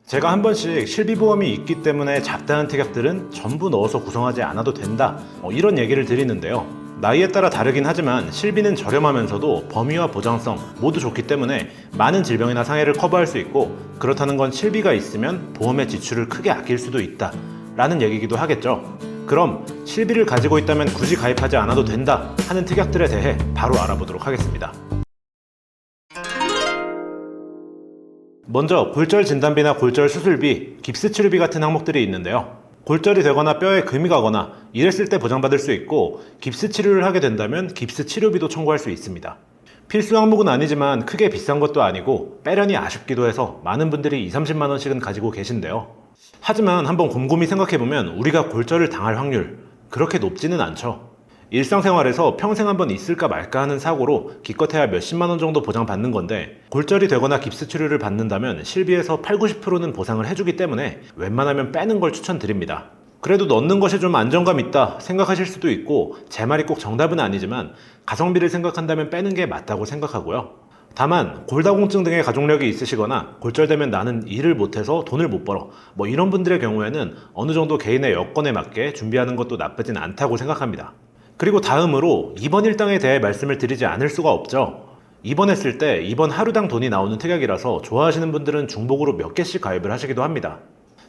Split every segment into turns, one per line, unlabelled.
제가 한 번씩 실비보험이 있기 때문에 잡다한 특약들은 전부 넣어서 구성하지 않아도 된다, 이런 얘기를 드리는데요. 나이에 따라 다르긴 하지만 실비는 저렴하면서도 범위와 보장성 모두 좋기 때문에 많은 질병이나 상해를 커버할 수 있고, 그렇다는 건 실비가 있으면 보험의 지출을 크게 아낄 수도 있다 라는 얘기기도 하겠죠. 그럼 실비를 가지고 있다면 굳이 가입하지 않아도 된다 하는 특약들에 대해 바로 알아보도록 하겠습니다. 먼저 골절 진단비나 골절 수술비, 깁스 치료비 같은 항목들이 있는데요. 골절이 되거나 뼈에 금이 가거나 이랬을 때 보장받을 수 있고, 깁스 치료를 하게 된다면 깁스 치료비도 청구할 수 있습니다. 필수 항목은 아니지만 크게 비싼 것도 아니고 빼려니 아쉽기도 해서 많은 분들이 20-30만 원씩은 가지고 계신데요. 하지만 한번 곰곰이 생각해보면 우리가 골절을 당할 확률 그렇게 높지는 않죠. 일상생활에서 평생 한번 있을까 말까 하는 사고로 기껏해야 몇십만 원 정도 보장받는 건데, 골절이 되거나 깁스 치료를 받는다면 실비에서 80-90%는 보상을 해주기 때문에 웬만하면 빼는 걸 추천드립니다. 그래도 넣는 것이 좀 안정감 있다 생각하실 수도 있고, 제 말이 꼭 정답은 아니지만 가성비를 생각한다면 빼는 게 맞다고 생각하고요. 다만 골다공증 등의 가족력이 있으시거나 골절되면 나는 일을 못해서 돈을 못 벌어, 이런 분들의 경우에는 어느 정도 개인의 여건에 맞게 준비하는 것도 나쁘진 않다고 생각합니다. 그리고 다음으로 입원 일당에 대해 말씀을 드리지 않을 수가 없죠. 입원했을 때 입원 하루당 돈이 나오는 특약이라서 좋아하시는 분들은 중복으로 몇 개씩 가입을 하시기도 합니다.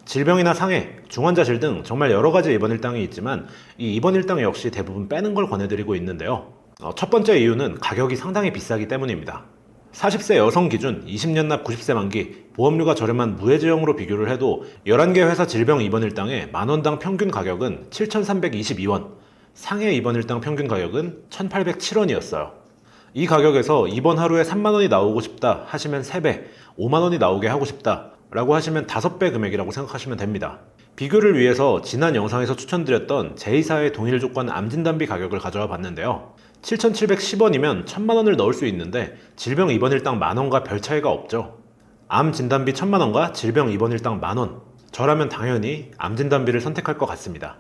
질병이나 상해, 중환자실 등 정말 여러 가지 입원 일당이 있지만 이 입원 일당 역시 대부분 빼는 걸 권해드리고 있는데요. 첫 번째 이유는 가격이 상당히 비싸기 때문입니다. 40세 여성 기준 20년 납 90세 만기, 보험료가 저렴한 무해지형으로 비교를 해도 11개 회사 질병 입원 일당의 만원당 평균 가격은 7,322원, 상해 입원 일당 평균 가격은 1,807원이었어요. 이 가격에서 입원 하루에 3만원이 나오고 싶다 하시면 3배, 5만원이 나오게 하고 싶다 라고 하시면 5배 금액이라고 생각하시면 됩니다. 비교를 위해서 지난 영상에서 추천드렸던 제2사의 동일 조건 암진단비 가격을 가져와 봤는데요. 7,710원이면 1,000만원을 넣을 수 있는데 질병 입원 일당 만원과 별 차이가 없죠. 암 진단비 1,000만원과 질병 입원 일당 만원, 저라면 당연히 암 진단비를 선택할 것 같습니다.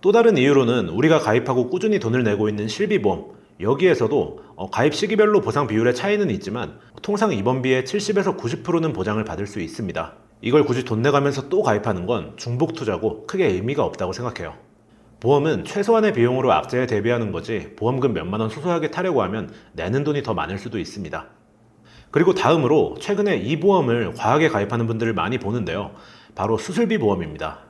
또 다른 이유로는 우리가 가입하고 꾸준히 돈을 내고 있는 실비보험, 여기에서도 가입 시기별로 보상 비율의 차이는 있지만 통상 입원비의 70에서 90%는 보장을 받을 수 있습니다. 이걸 굳이 돈 내가면서 또 가입하는 건 중복 투자고 크게 의미가 없다고 생각해요. 보험은 최소한의 비용으로 악재에 대비하는 거지, 보험금 몇만 원 소소하게 타려고 하면 내는 돈이 더 많을 수도 있습니다. 그리고 다음으로 최근에 이 보험을 과하게 가입하는 분들을 많이 보는데요. 바로 수술비 보험입니다.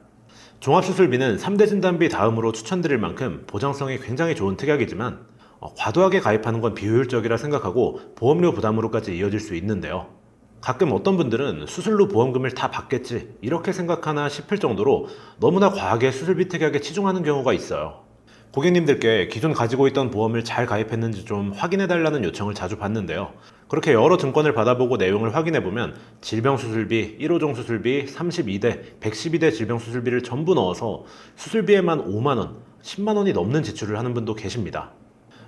종합수술비는 3대 진단비 다음으로 추천드릴 만큼 보장성이 굉장히 좋은 특약이지만 과도하게 가입하는 건 비효율적이라 생각하고 보험료 부담으로까지 이어질 수 있는데요. 가끔 어떤 분들은 수술로 보험금을 다 받겠지 이렇게 생각하나 싶을 정도로 너무나 과하게 수술비 특약에 치중하는 경우가 있어요. 고객님들께 기존 가지고 있던 보험을 잘 가입했는지 좀 확인해달라는 요청을 자주 받는데요. 그렇게 여러 증권을 받아보고 내용을 확인해보면 질병수술비, 1호종 수술비, 32대, 112대 질병수술비를 전부 넣어서 수술비에만 5만원, 10만원이 넘는 지출을 하는 분도 계십니다.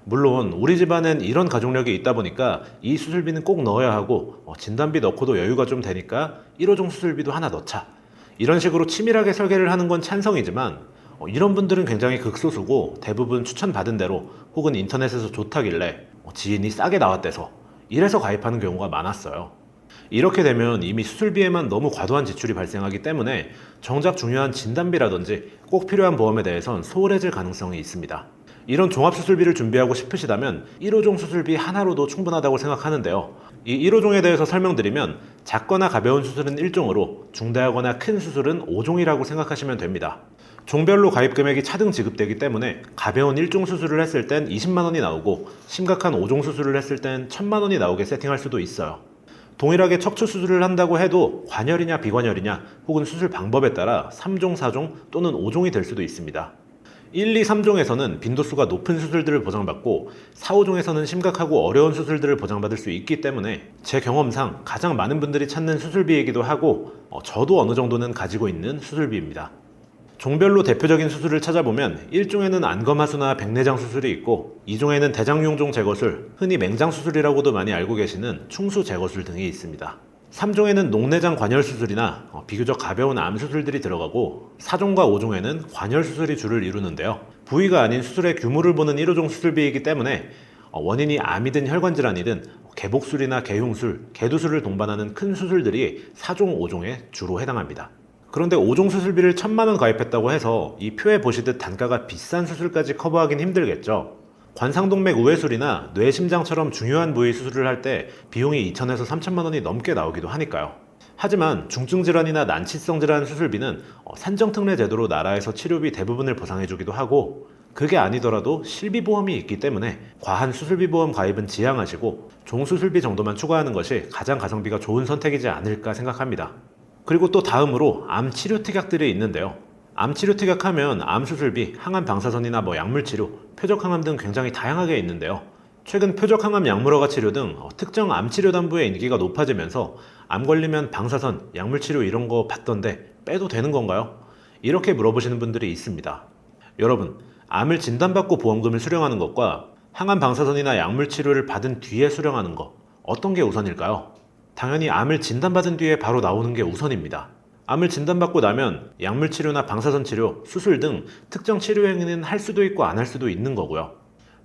물론 우리 집안엔 이런 가족력이 있다 보니까 이 수술비는 꼭 넣어야 하고, 진단비 넣고도 여유가 좀 되니까 1호종 수술비도 하나 넣자, 이런 식으로 치밀하게 설계를 하는 건 찬성이지만 이런 분들은 굉장히 극소수고, 대부분 추천받은 대로 혹은 인터넷에서 좋다길래 지인이 싸게 나왔대서 이래서 가입하는 경우가 많았어요. 이렇게 되면 이미 수술비에만 너무 과도한 지출이 발생하기 때문에 정작 중요한 진단비라든지 꼭 필요한 보험에 대해선 소홀해질 가능성이 있습니다. 이런 종합수술비를 준비하고 싶으시다면 1호종 수술비 하나로도 충분하다고 생각하는데요. 이 1호종에 대해서 설명드리면 작거나 가벼운 수술은 1종으로 중대하거나 큰 수술은 5종이라고 생각하시면 됩니다. 종별로 가입 금액이 차등 지급되기 때문에 가벼운 1종 수술을 했을 땐 20만원이 나오고 심각한 5종 수술을 했을 땐 1,000만원이 나오게 세팅할 수도 있어요. 동일하게 척추 수술을 한다고 해도 관열이냐 비관열이냐 혹은 수술 방법에 따라 3종, 4종 또는 5종이 될 수도 있습니다. 1, 2, 3종에서는 빈도수가 높은 수술들을 보장받고 4, 5종에서는 심각하고 어려운 수술들을 보장받을 수 있기 때문에 제 경험상 가장 많은 분들이 찾는 수술비이기도 하고, 저도 어느 정도는 가지고 있는 수술비입니다. 종별로 대표적인 수술을 찾아보면 1종에는 안검하수나 백내장 수술이 있고, 2종에는 대장용종 제거술, 흔히 맹장 수술이라고도 많이 알고 계시는 충수 제거술 등이 있습니다. 3종에는 녹내장 관열 수술이나 비교적 가벼운 암 수술들이 들어가고, 4종과 5종에는 관열 수술이 주를 이루는데요. 부위가 아닌 수술의 규모를 보는 1호종 수술비이기 때문에 원인이 암이든 혈관질환이든 개복술이나 개흉술, 개두술을 동반하는 큰 수술들이 4종, 5종에 주로 해당합니다. 그런데 5종 수술비를 1,000만 원 가입했다고 해서 이 표에 보시듯 단가가 비싼 수술까지 커버하긴 힘들겠죠. 관상동맥 우회술이나 뇌, 심장처럼 중요한 부위 수술을 할 때 비용이 2,000에서 3,000만 원이 넘게 나오기도 하니까요. 하지만 중증 질환이나 난치성 질환 수술비는 산정특례 제도로 나라에서 치료비 대부분을 보상해주기도 하고, 그게 아니더라도 실비보험이 있기 때문에 과한 수술비 보험 가입은 지양하시고 종수술비 정도만 추가하는 것이 가장 가성비가 좋은 선택이지 않을까 생각합니다. 그리고 또 다음으로 암 치료 특약들이 있는데요. 암 치료 특약하면 암 수술비, 항암 방사선이나 약물 치료, 표적 항암 등 굉장히 다양하게 있는데요. 최근 표적 항암 약물허가 치료 등 특정 암 치료 담보의 인기가 높아지면서 암 걸리면 방사선, 약물 치료 이런 거 받던데 빼도 되는 건가요? 이렇게 물어보시는 분들이 있습니다. 여러분, 암을 진단받고 보험금을 수령하는 것과 항암 방사선이나 약물 치료를 받은 뒤에 수령하는 것, 어떤 게 우선일까요? 당연히 암을 진단받은 뒤에 바로 나오는 게 우선입니다. 암을 진단받고 나면 약물 치료나 방사선 치료, 수술 등 특정 치료 행위는 할 수도 있고 안 할 수도 있는 거고요.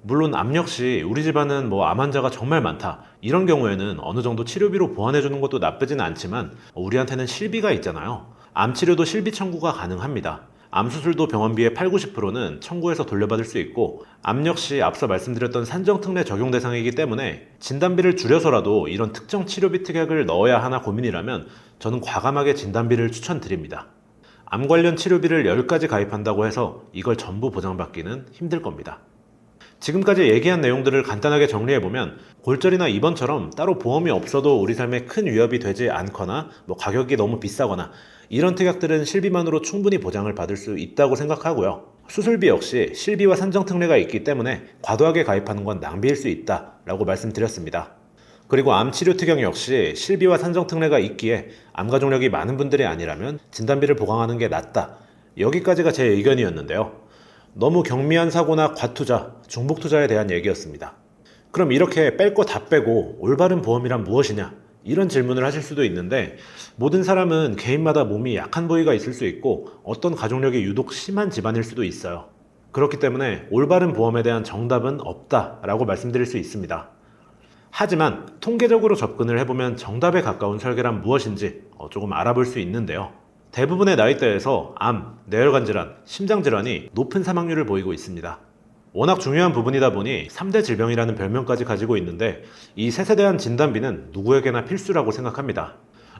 물론 암 역시 우리 집안은 암 환자가 정말 많다, 이런 경우에는 어느 정도 치료비로 보완해주는 것도 나쁘지는 않지만 우리한테는 실비가 있잖아요. 암 치료도 실비 청구가 가능합니다. 암 수술도 병원비의 80~90%는 청구해서 돌려받을 수 있고, 암 역시 앞서 말씀드렸던 산정특례 적용 대상이기 때문에 진단비를 줄여서라도 이런 특정 치료비 특약을 넣어야 하나 고민이라면 저는 과감하게 진단비를 추천드립니다. 암 관련 치료비를 10가지 가입한다고 해서 이걸 전부 보장받기는 힘들 겁니다. 지금까지 얘기한 내용들을 간단하게 정리해보면 골절이나 입원처럼 따로 보험이 없어도 우리 삶에 큰 위협이 되지 않거나 가격이 너무 비싸거나 이런 특약들은 실비만으로 충분히 보장을 받을 수 있다고 생각하고요. 수술비 역시 실비와 산정특례가 있기 때문에 과도하게 가입하는 건 낭비일 수 있다라고 말씀드렸습니다. 그리고 암치료 특약 역시 실비와 산정특례가 있기에 암가족력이 많은 분들이 아니라면 진단비를 보강하는 게 낫다. 여기까지가 제 의견이었는데요. 너무 경미한 사고나 과투자, 중복투자에 대한 얘기였습니다. 그럼 이렇게 뺄 거 다 빼고 올바른 보험이란 무엇이냐? 이런 질문을 하실 수도 있는데, 모든 사람은 개인마다 몸이 약한 부위가 있을 수 있고 어떤 가족력이 유독 심한 집안일 수도 있어요. 그렇기 때문에 올바른 보험에 대한 정답은 없다라고 말씀드릴 수 있습니다. 하지만 통계적으로 접근을 해보면 정답에 가까운 설계란 무엇인지 조금 알아볼 수 있는데요. 대부분의 나이대에서 암, 뇌혈관 질환, 심장 질환이 높은 사망률을 보이고 있습니다. 워낙 중요한 부분이다 보니 3대 질병이라는 별명까지 가지고 있는데, 이 셋에 대한 진단비는 누구에게나 필수라고 생각합니다.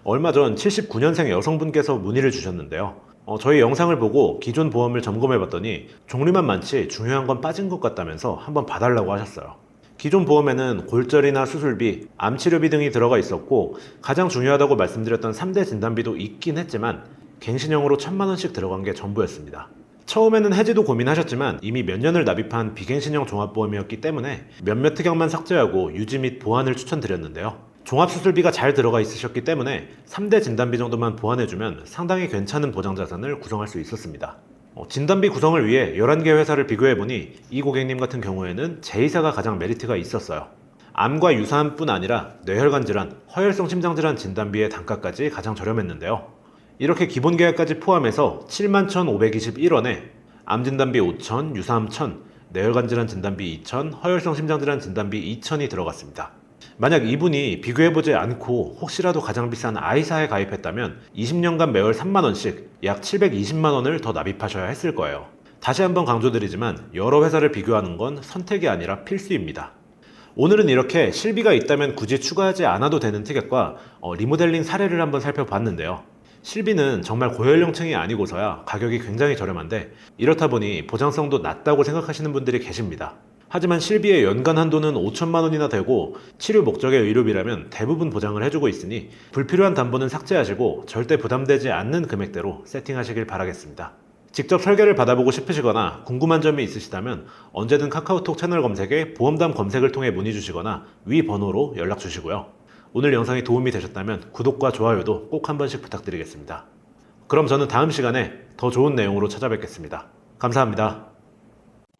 얼마 전 79년생 여성분께서 문의를 주셨는데요. 저희 영상을 보고 기존 보험을 점검해봤더니 종류만 많지 중요한 건 빠진 것 같다면서 한번 봐달라고 하셨어요. 기존 보험에는 골절이나 수술비, 암치료비 등이 들어가 있었고, 가장 중요하다고 말씀드렸던 3대 진단비도 있긴 했지만 갱신형으로 1,000만 원씩 들어간 게 전부였습니다. 처음에는 해지도 고민하셨지만 이미 몇 년을 납입한 비갱신형 종합보험이었기 때문에 몇몇 특약만 삭제하고 유지 및 보완을 추천드렸는데요. 종합수술비가 잘 들어가 있으셨기 때문에 3대 진단비 정도만 보완해주면 상당히 괜찮은 보장자산을 구성할 수 있었습니다. 진단비 구성을 위해 11개 회사를 비교해보니 이 고객님 같은 경우에는 제이사가 가장 메리트가 있었어요. 암과 유사암뿐 아니라 뇌혈관 질환, 허혈성 심장질환 진단비의 단가까지 가장 저렴했는데요. 이렇게 기본 계약까지 포함해서 71,521원에 암 진단비 5,000, 유사암 1,000, 뇌혈관 질환 진단비 2,000, 허혈성 심장질환 진단비 2,000이 들어갔습니다. 만약 이분이 비교해보지 않고 혹시라도 가장 비싼 아이사에 가입했다면 20년간 매월 3만원씩 약 720만원을 더 납입하셔야 했을 거예요. 다시 한번 강조드리지만 여러 회사를 비교하는 건 선택이 아니라 필수입니다. 오늘은 이렇게 실비가 있다면 굳이 추가하지 않아도 되는 특약과 리모델링 사례를 한번 살펴봤는데요. 실비는 정말 고연령층이 아니고서야 가격이 굉장히 저렴한데, 이렇다 보니 보장성도 낮다고 생각하시는 분들이 계십니다. 하지만 실비의 연간 한도는 5천만 원이나 되고 치료 목적의 의료비라면 대부분 보장을 해주고 있으니 불필요한 담보는 삭제하시고 절대 부담되지 않는 금액대로 세팅하시길 바라겠습니다. 직접 설계를 받아보고 싶으시거나 궁금한 점이 있으시다면 언제든 카카오톡 채널 검색에 보험담 검색을 통해 문의 주시거나 위 번호로 연락 주시고요. 오늘 영상이 도움이 되셨다면 구독과 좋아요도 꼭 한 번씩 부탁드리겠습니다. 그럼 저는 다음 시간에 더 좋은 내용으로 찾아뵙겠습니다. 감사합니다.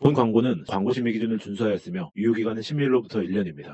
본 광고는 광고 심의 기준을 준수하였으며 유효기간은 10일로부터 1년입니다.